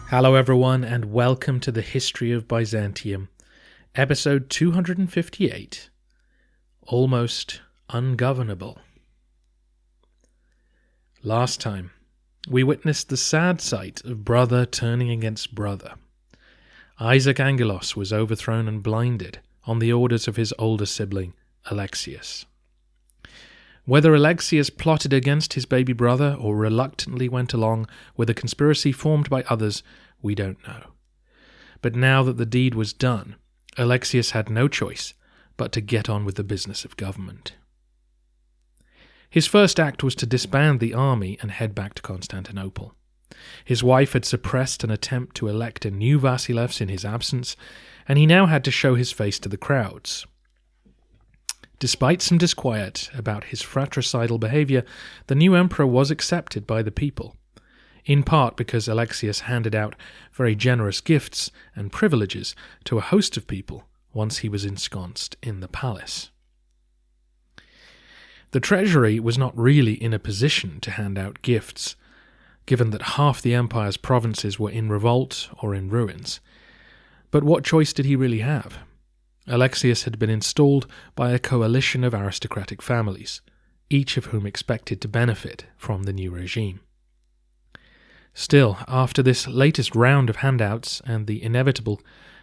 Hello everyone, and welcome to the History of Byzantium, episode 258, Almost Ungovernable. Last time, we witnessed the sad sight of brother turning against brother. Isaac Angelos was overthrown and blinded on the orders of his older sibling, Alexios. Whether Alexios plotted against his baby brother or reluctantly went along with a conspiracy formed by others, we don't know. But now that the deed was done, Alexios had no choice but to get on with the business of government. His first act was to disband the army and head back to Constantinople. His wife had suppressed an attempt to elect a new Vasilevs in his absence, and he now had to show his face to the crowds. Despite some disquiet about his fratricidal behaviour, the new emperor was accepted by the people, in part because Alexios handed out very generous gifts and privileges to a host of people once he was ensconced in the palace. The treasury was not really in a position to hand out gifts, given that half the empire's provinces were in revolt or in ruins. But what choice did he really have? Alexios had been installed by a coalition of aristocratic families, each of whom expected to benefit from the new regime. Still, after this latest round of handouts and the inevitable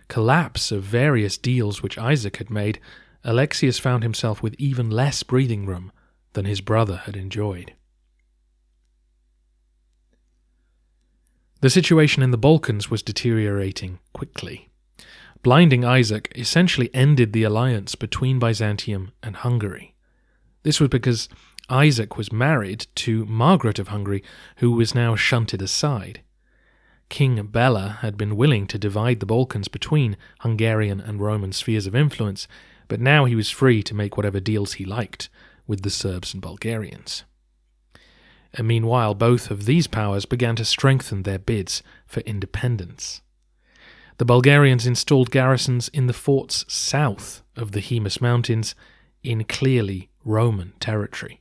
collapse of various deals which Isaac had made, Alexios found himself with even less breathing room than his brother had enjoyed. The situation in the Balkans was deteriorating quickly. Blinding Isaac essentially ended the alliance between Byzantium and Hungary. This was because Isaac was married to Margaret of Hungary, who was now shunted aside. King Bela had been willing to divide the Balkans between Hungarian and Roman spheres of influence, but now he was free to make whatever deals he liked with the Serbs and Bulgarians. And meanwhile, both of these powers began to strengthen their bids for independence. The Bulgarians installed garrisons in the forts south of the Hemus Mountains in clearly Roman territory.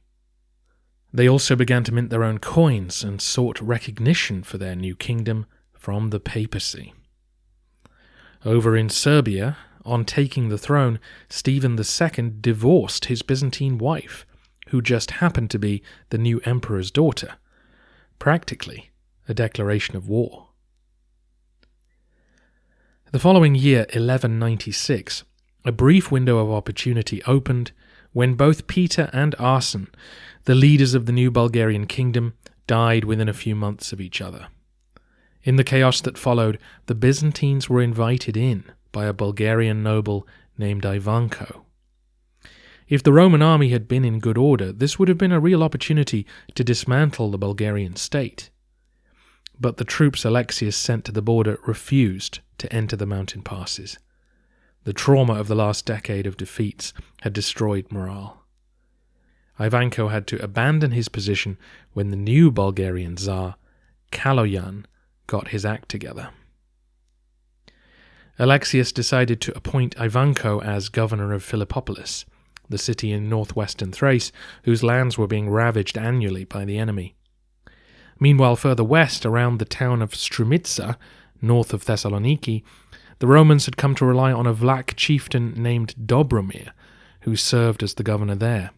They also began to mint their own coins and sought recognition for their new kingdom from the papacy. Over in Serbia, on taking the throne, Stephen II divorced his Byzantine wife, who just happened to be the new emperor's daughter, practically a declaration of war. The following year, 1196, a brief window of opportunity opened when both Peter and Arsene, the leaders of the new Bulgarian kingdom, died within a few months of each other. In the chaos that followed, the Byzantines were invited in by a Bulgarian noble named Ivanko. If the Roman army had been in good order, this would have been a real opportunity to dismantle the Bulgarian state. But the troops Alexios sent to the border refused to enter the mountain passes. The trauma of the last decade of defeats had destroyed morale. Ivanko had to abandon his position when the new Bulgarian Tsar, Kaloyan, got his act together. Alexios decided to appoint Ivanko as governor of Philippopolis, the city in northwestern Thrace, whose lands were being ravaged annually by the enemy. Meanwhile, further west, around the town of Strumitsa, north of Thessaloniki, the Romans had come to rely on a Vlach chieftain named Dobromir, who served as the governor there.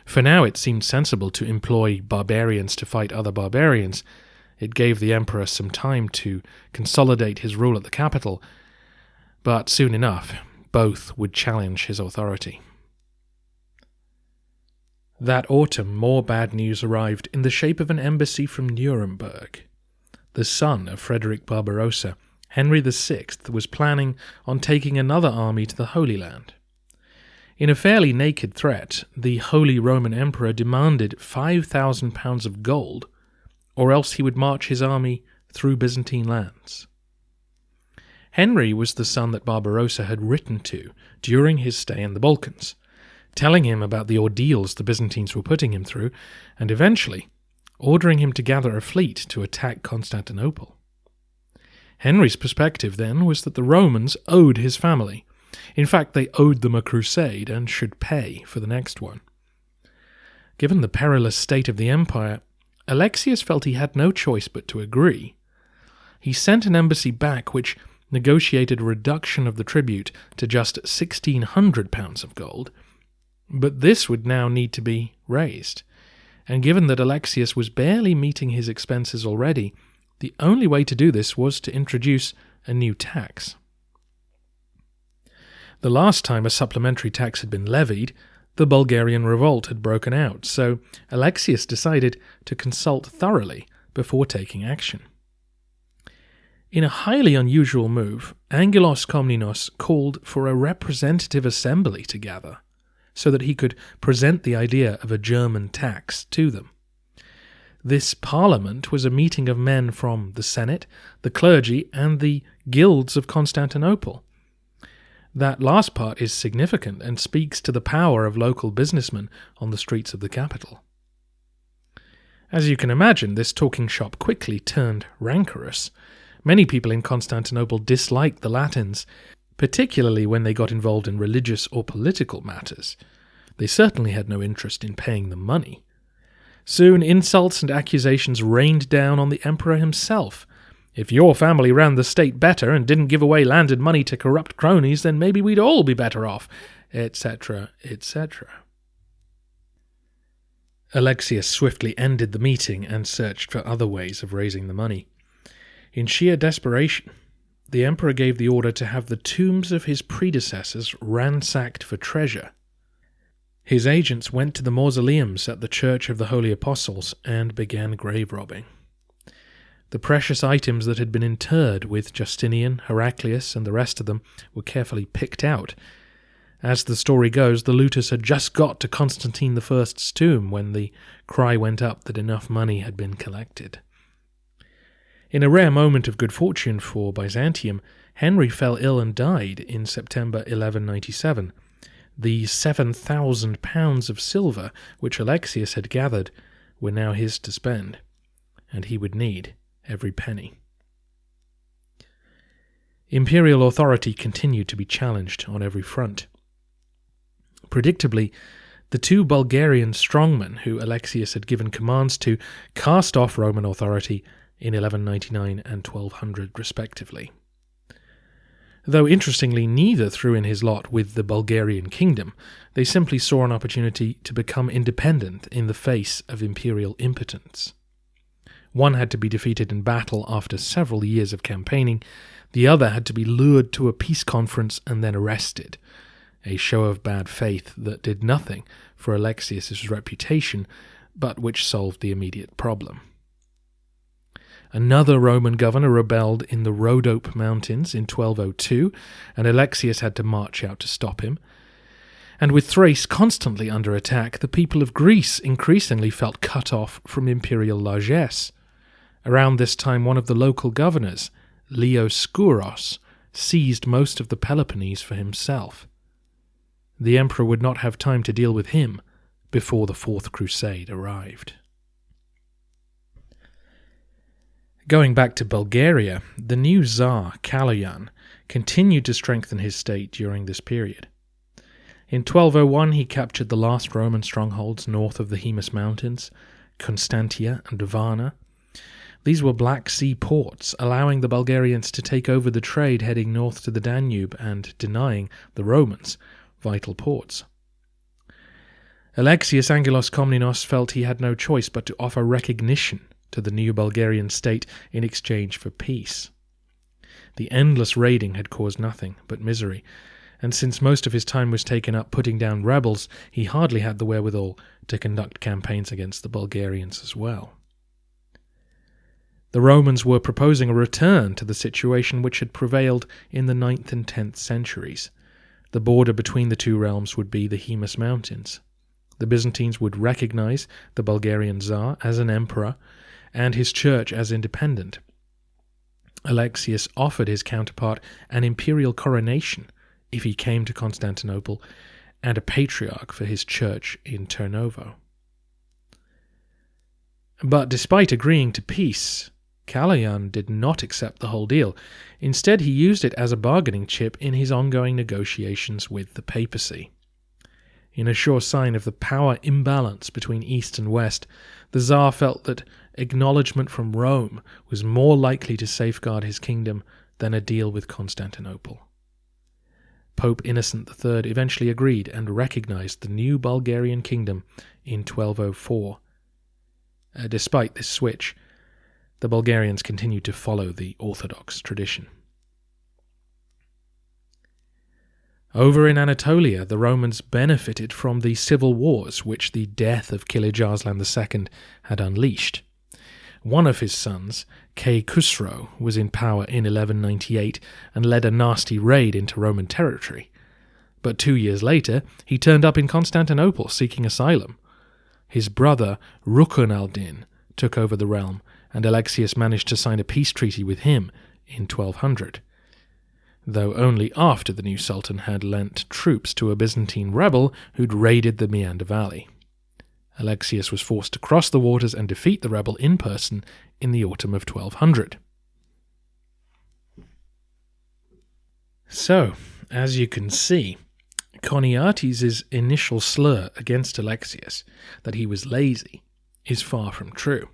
For now it seemed sensible to employ barbarians to fight other barbarians. It gave the emperor some time to consolidate his rule at the capital, but soon enough, both would challenge his authority. That autumn, more bad news arrived in the shape of an embassy from Nuremberg. The son of Frederick Barbarossa, Henry VI, was planning on taking another army to the Holy Land. In a fairly naked threat, the Holy Roman Emperor demanded 5,000 pounds of gold, or else he would march his army through Byzantine lands. Henry was the son that Barbarossa had written to during his stay in the Balkans, telling him about the ordeals the Byzantines were putting him through, and eventually ordering him to gather a fleet to attack Constantinople. Henry's perspective then was that the Romans owed his family. In fact, they owed them a crusade and should pay for the next one. Given the perilous state of the empire, Alexios felt he had no choice but to agree. He sent an embassy back which negotiated a reduction of the tribute to just £1,600 of gold, but this would now need to be raised, and given that Alexios was barely meeting his expenses already, the only way to do this was to introduce a new tax. The last time a supplementary tax had been levied, the Bulgarian revolt had broken out, so Alexios decided to consult thoroughly before taking action. In a highly unusual move, Angelos Komnenos called for a representative assembly to gather, so that he could present the idea of a German tax to them. This parliament was a meeting of men from the Senate, the clergy, and the guilds of Constantinople. That last part is significant and speaks to the power of local businessmen on the streets of the capital. As you can imagine, this talking shop quickly turned rancorous. Many people in Constantinople disliked the Latins, particularly when they got involved in religious or political matters. They certainly had no interest in paying them money. Soon insults and accusations rained down on the emperor himself. If your family ran the state better and didn't give away land and money to corrupt cronies, then maybe we'd all be better off, etc., etc. Alexios swiftly ended the meeting and searched for other ways of raising the money. In sheer desperation, the emperor gave the order to have the tombs of his predecessors ransacked for treasure. His agents went to the mausoleums at the Church of the Holy Apostles and began grave robbing. The precious items that had been interred with Justinian, Heraclius, and the rest of them were carefully picked out. As the story goes, the looters had just got to Constantine I's tomb when the cry went up that enough money had been collected. In a rare moment of good fortune for Byzantium, Henry fell ill and died in September 1197. The 7,000 pounds of silver which Alexios had gathered were now his to spend, and he would need every penny. Imperial authority continued to be challenged on every front. Predictably, the two Bulgarian strongmen who Alexios had given commands to cast off Roman authority in 1199 and 1200 respectively. Though interestingly neither threw in his lot with the Bulgarian kingdom, they simply saw an opportunity to become independent in the face of imperial impotence. One had to be defeated in battle after several years of campaigning, the other had to be lured to a peace conference and then arrested, a show of bad faith that did nothing for Alexios' reputation, but which solved the immediate problem. Another Roman governor rebelled in the Rhodope Mountains in 1202, and Alexios had to march out to stop him. And with Thrace constantly under attack, the people of Greece increasingly felt cut off from imperial largesse. Around this time, one of the local governors, Leo Skouros, seized most of the Peloponnese for himself. The emperor would not have time to deal with him before the Fourth Crusade arrived. Going back to Bulgaria, the new Tsar, Kaloyan, continued to strengthen his state during this period. In 1201 he captured the last Roman strongholds north of the Haemus Mountains, Constantia and Varna. These were Black Sea ports, allowing the Bulgarians to take over the trade heading north to the Danube and denying the Romans vital ports. Alexios Angelos Komnenos felt he had no choice but to offer recognition to the new Bulgarian state in exchange for peace. The endless raiding had caused nothing but misery, and since most of his time was taken up putting down rebels, he hardly had the wherewithal to conduct campaigns against the Bulgarians as well. The Romans were proposing a return to the situation which had prevailed in the 9th and 10th centuries. The border between the two realms would be the Haemus Mountains. The Byzantines would recognize the Bulgarian Tsar as an emperor, and his church as independent. Alexios offered his counterpart an imperial coronation if he came to Constantinople, and a patriarch for his church in Turnovo. But despite agreeing to peace, Kaloyan did not accept the whole deal. Instead, he used it as a bargaining chip in his ongoing negotiations with the papacy. In a sure sign of the power imbalance between East and West, the Tsar felt that acknowledgement from Rome was more likely to safeguard his kingdom than a deal with Constantinople. Pope Innocent III eventually agreed and recognized the new Bulgarian kingdom in 1204. Despite this switch, the Bulgarians continued to follow the Orthodox tradition. Over in Anatolia, the Romans benefited from the civil wars which the death of Kilij Arslan II had unleashed. One of his sons, K. Khusro, was in power in 1198 and led a nasty raid into Roman territory. But 2 years later, he turned up in Constantinople seeking asylum. His brother, Rukn al-Din, took over the realm, and Alexios managed to sign a peace treaty with him in 1200. Though only after the new sultan had lent troops to a Byzantine rebel who'd raided the Meander Valley. Alexios was forced to cross the waters and defeat the rebel in person in the autumn of 1200. So, as you can see, Choniates' initial slur against Alexios, that he was lazy, is far from true.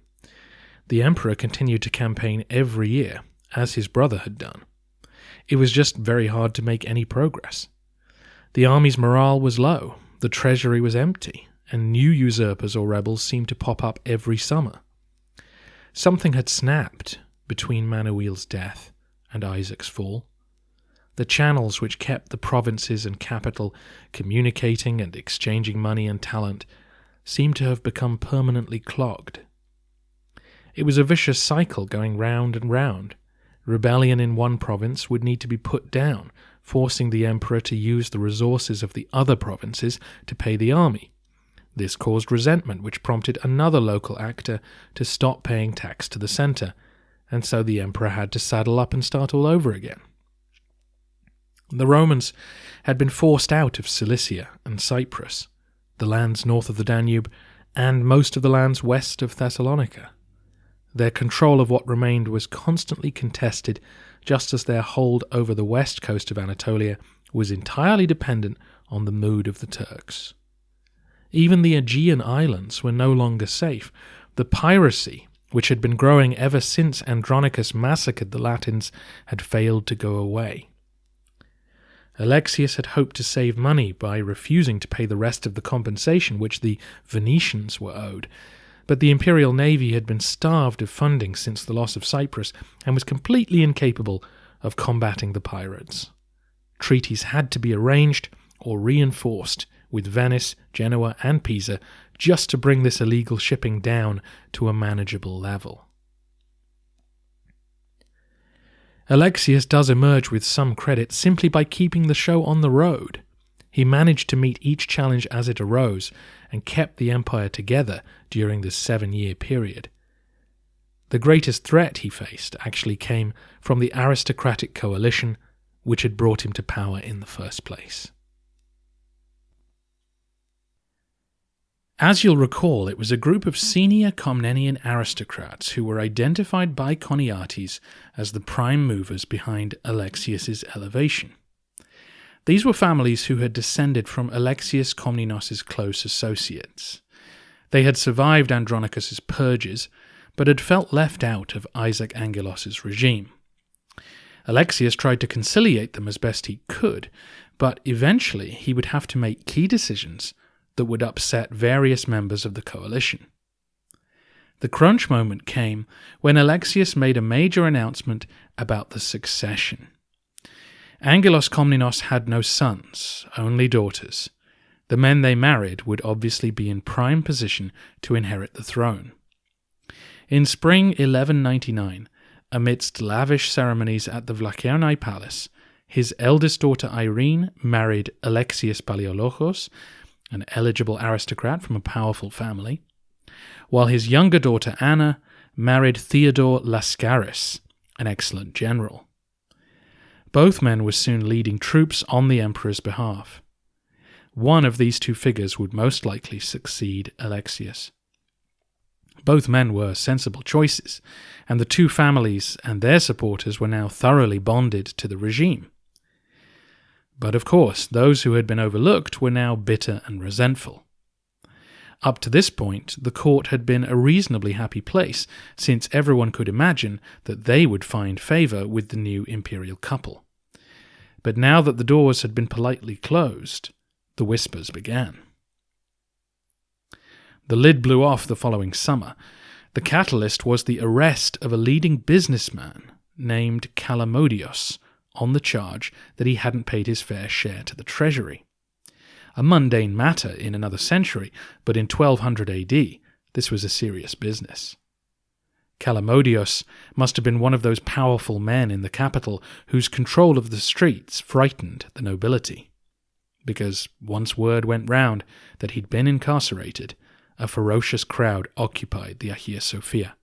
The emperor continued to campaign every year, as his brother had done. It was just very hard to make any progress. The army's morale was low, the treasury was empty, and new usurpers or rebels seemed to pop up every summer. Something had snapped between Manuel's death and Isaac's fall. The channels which kept the provinces and capital communicating and exchanging money and talent seemed to have become permanently clogged. It was a vicious cycle going round and round. Rebellion in one province would need to be put down, forcing the emperor to use the resources of the other provinces to pay the army. This caused resentment, which prompted another local actor to stop paying tax to the centre, and so the emperor had to saddle up and start all over again. The Romans had been forced out of Cilicia and Cyprus, the lands north of the Danube, and most of the lands west of Thessalonica. Their control of what remained was constantly contested, just as their hold over the west coast of Anatolia was entirely dependent on the mood of the Turks. Even the Aegean islands were no longer safe. The piracy, which had been growing ever since Andronicus massacred the Latins, had failed to go away. Alexios had hoped to save money by refusing to pay the rest of the compensation which the Venetians were owed, but the imperial navy had been starved of funding since the loss of Cyprus and was completely incapable of combating the pirates. Treaties had to be arranged or reinforced with Venice, Genoa, and Pisa just to bring this illegal shipping down to a manageable level. Alexios does emerge with some credit simply by keeping the show on the road. He managed to meet each challenge as it arose and kept the empire together during this 7-year period. The greatest threat he faced actually came from the aristocratic coalition which had brought him to power in the first place. As you'll recall, it was a group of senior Komnenian aristocrats who were identified by Choniates as the prime movers behind Alexios' elevation. These were families who had descended from Alexios Komnenos' close associates. They had survived Andronicus' purges, but had felt left out of Isaac Angelos' regime. Alexios tried to conciliate them as best he could, but eventually he would have to make key decisions that would upset various members of the coalition. The crunch moment came when Alexios made a major announcement about the succession. Angelos Komnenos had no sons, only daughters. The men they married would obviously be in prime position to inherit the throne. In spring 1199, amidst lavish ceremonies at the Vlachernae Palace, his eldest daughter Irene married Alexios Palaiologos, an eligible aristocrat from a powerful family, while his younger daughter Anna married Theodore Lascaris, an excellent general. Both men were soon leading troops on the emperor's behalf. One of these two figures would most likely succeed Alexios. Both men were sensible choices, and the two families and their supporters were now thoroughly bonded to the regime. But of course, those who had been overlooked were now bitter and resentful. Up to this point, the court had been a reasonably happy place, since everyone could imagine that they would find favour with the new imperial couple. But now that the doors had been politely closed, the whispers began. The lid blew off the following summer. The catalyst was the arrest of a leading businessman named Calamodios on the charge that he hadn't paid his fair share to the treasury. A mundane matter in another century, but in 1200 AD, this was a serious business. Calamodios must have been one of those powerful men in the capital whose control of the streets frightened the nobility. Because once word went round that he'd been incarcerated, a ferocious crowd occupied the Hagia Sophia.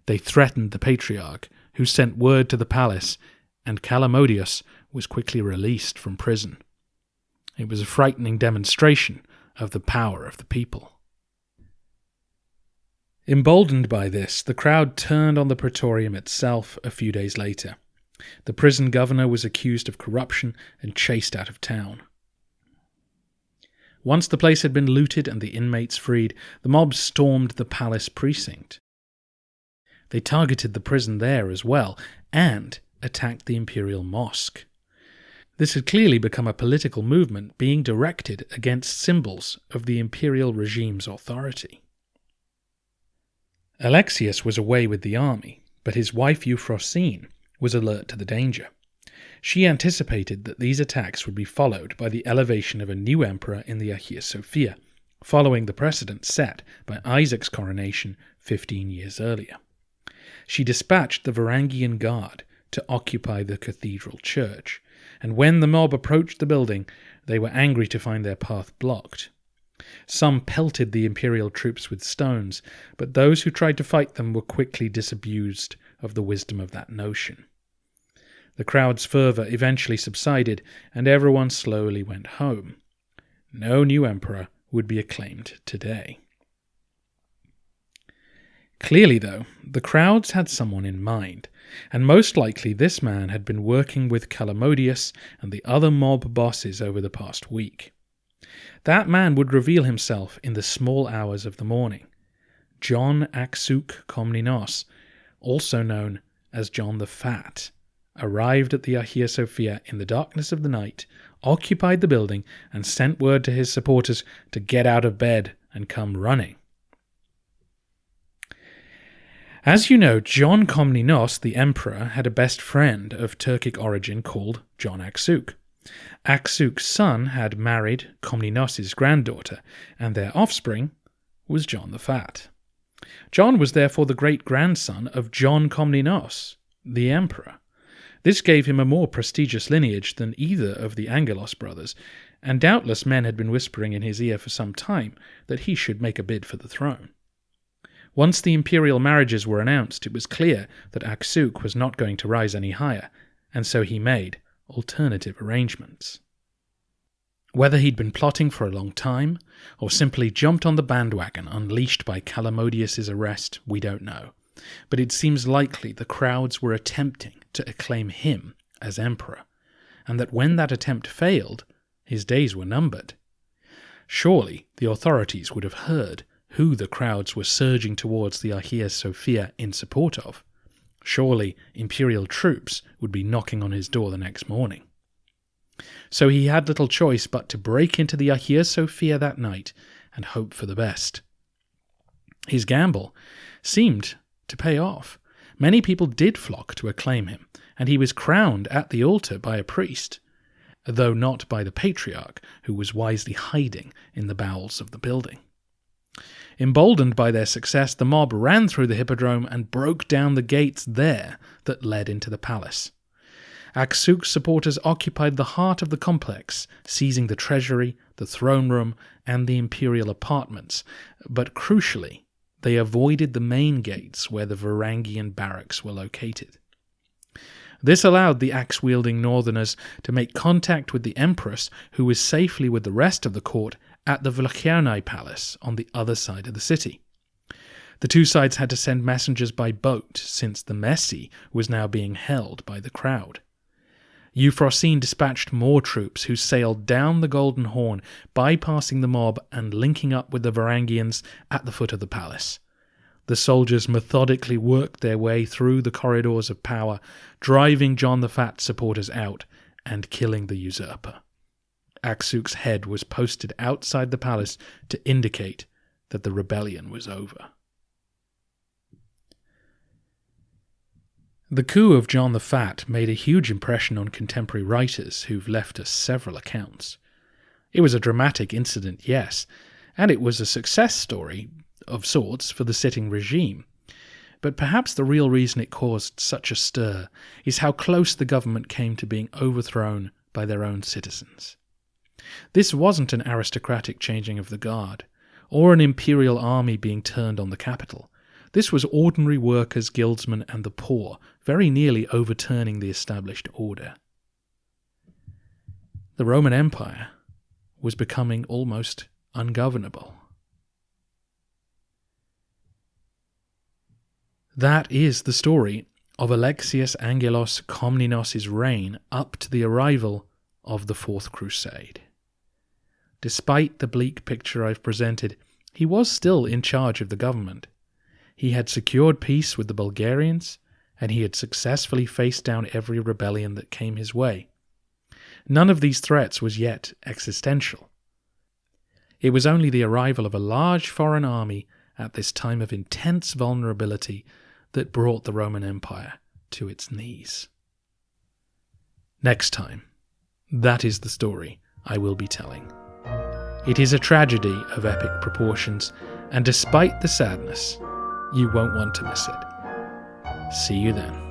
They threatened the patriarch, who sent word to the palace, and Calamodios was quickly released from prison. It was a frightening demonstration of the power of the people. Emboldened by this, the crowd turned on the praetorium itself a few days later. The prison governor was accused of corruption and chased out of town. Once the place had been looted and the inmates freed, the mob stormed the palace precinct. They targeted the prison there as well, and attacked the imperial mosque. This had clearly become a political movement being directed against symbols of the imperial regime's authority. Alexios was away with the army, but his wife Euphrosyne was alert to the danger. She anticipated that these attacks would be followed by the elevation of a new emperor in the Hagia Sophia, following the precedent set by Isaac's coronation 15 years earlier. She dispatched the Varangian Guard to occupy the cathedral church, and when the mob approached the building, they were angry to find their path blocked. Some pelted the imperial troops with stones, but those who tried to fight them were quickly disabused of the wisdom of that notion. The crowd's fervour eventually subsided, and everyone slowly went home. No new emperor would be acclaimed today. Clearly, though, the crowds had someone in mind, and most likely this man had been working with Calamodios and the other mob bosses over the past week. That man would reveal himself in the small hours of the morning. John Alexios Komnenos, also known as John the Fat, arrived at the Hagia Sophia in the darkness of the night, occupied the building, and sent word to his supporters to get out of bed and come running. As you know, John Komnenos, the emperor, had a best friend of Turkic origin called John Alexios. Alexios' son had married Komnenos' granddaughter, and their offspring was John the Fat. John was therefore the great-grandson of John Komnenos, the emperor. This gave him a more prestigious lineage than either of the Angelos brothers, and doubtless men had been whispering in his ear for some time that he should make a bid for the throne. Once the imperial marriages were announced, it was clear that Alexios was not going to rise any higher, and so he made alternative arrangements. Whether he'd been plotting for a long time, or simply jumped on the bandwagon unleashed by Calamodios' arrest, we don't know, but it seems likely the crowds were attempting to acclaim him as emperor, and that when that attempt failed, his days were numbered. Surely the authorities would have heard who the crowds were surging towards the Hagia Sophia in support of. Surely imperial troops would be knocking on his door the next morning. So he had little choice but to break into the Hagia Sophia that night and hope for the best. His gamble seemed to pay off. Many people did flock to acclaim him, and he was crowned at the altar by a priest, though not by the patriarch, who was wisely hiding in the bowels of the building. Emboldened by their success, the mob ran through the hippodrome and broke down the gates there that led into the palace. Alexios' supporters occupied the heart of the complex, seizing the treasury, the throne room, and the imperial apartments, but crucially, they avoided the main gates where the Varangian barracks were located. This allowed the axe-wielding northerners to make contact with the empress, who was safely with the rest of the court at the Vlachernae Palace on the other side of the city. The two sides had to send messengers by boat, since the Messi was now being held by the crowd. Euphrosyne dispatched more troops who sailed down the Golden Horn, bypassing the mob and linking up with the Varangians at the foot of the palace. The soldiers methodically worked their way through the corridors of power, driving John the Fat's supporters out and killing the usurper. Aksuk's head was posted outside the palace to indicate that the rebellion was over. The coup of John the Fat made a huge impression on contemporary writers who've left us several accounts. It was a dramatic incident, yes, and it was a success story of sorts for the sitting regime. But perhaps the real reason it caused such a stir is how close the government came to being overthrown by their own citizens. This wasn't an aristocratic changing of the guard, or an imperial army being turned on the capital. This was ordinary workers, guildsmen, and the poor, very nearly overturning the established order. The Roman Empire was becoming almost ungovernable. That is the story of Alexios Angelos Komnenos' reign up to the arrival of the Fourth Crusade. Despite the bleak picture I've presented, he was still in charge of the government. He had secured peace with the Bulgarians, and he had successfully faced down every rebellion that came his way. None of these threats was yet existential. It was only the arrival of a large foreign army at this time of intense vulnerability that brought the Roman Empire to its knees. Next time, that is the story I will be telling. It is a tragedy of epic proportions, and despite the sadness, you won't want to miss it. See you then.